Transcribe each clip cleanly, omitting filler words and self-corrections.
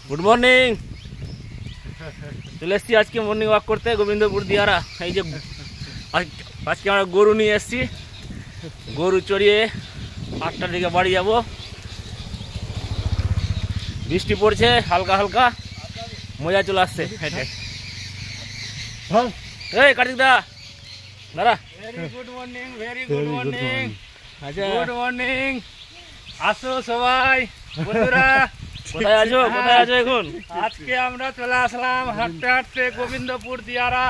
Good morning. চলে এসছি আজকে মর্নিং ওয়াক করতে গোবিন্দপুর দিয়ারা। এই যে আজকে আমরা গরু নিয়ে এসছি, গরু চড়িয়ে 8টার দিকে বাড়ি যাব। বৃষ্টি পড়ছে হালকা হালকা, মজা চলে আসছে হেঁটে। এই কার্তিক দা, দাদা very good morning, very good morning. আচ্ছা গুড মর্নিং, আসো সবাই বন্ধুরা। কোথায় আছো, কোথায় আছো এখন? আজকে আমরা চলে আসলাম হাঁটতে হাঁটতে গোবিন্দপুর দিয়ারা,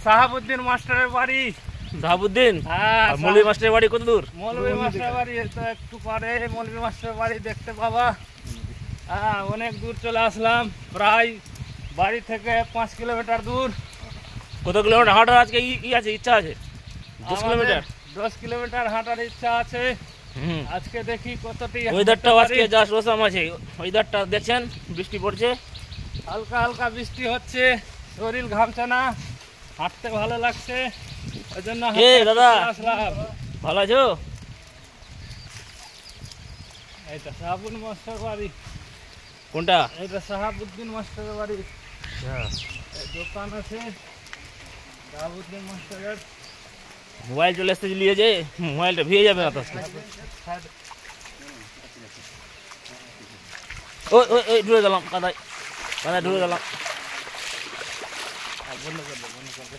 সাহাবুদ্দিন মাস্টারের বাড়ি। সাহাবুদ্দিন? হ্যাঁ। মৌলভী মাস্টারের বাড়ি কত দূর? মৌলভী মাস্টারের বাড়ি তো একটু পরে মৌলভী মাস্টারের বাড়ি দেখতে পাবা। হ্যাঁ, অনেক দূর চলে আসলাম, প্রায় বাড়ি থেকে 5 কিলোমিটার দূর। কত কিলোমিটার হাঁটার আজকে আছে, ইচ্ছা আছে? 10 কিলোমিটার। 10 কিলোমিটার হাঁটার ইচ্ছা আছে। আজকে দেখি কতটি। ওয়েদারটাও আজকে জাস্ট রসম আছে। ওয়েদারটা দেখছেন, বৃষ্টি পড়ছে, হালকা হালকা বৃষ্টি হচ্ছে, শরীর ঘামছে না, হাঁটতে ভালো লাগছে, ওই জন্য দাদা আসলাম। ভালো আছো? এইটা সাহাবুদ্দিন মাস্টার বাড়ি। কোনটা? এটা সাহাবুদ্দিন মাস্টারের বাড়ি। দোকান আছে সাহাবুদ্দিন মাস্টারের। মোবাইল চলে আসতে নিয়ে যে মোবাইলটা ভিজে যাবে না তো। ওই ওই ওই ঢুকে গেলাম কাদায়, কাদায় ঢুকে গেলাম। বন্ধ করে দে, বন্ধ করে দে।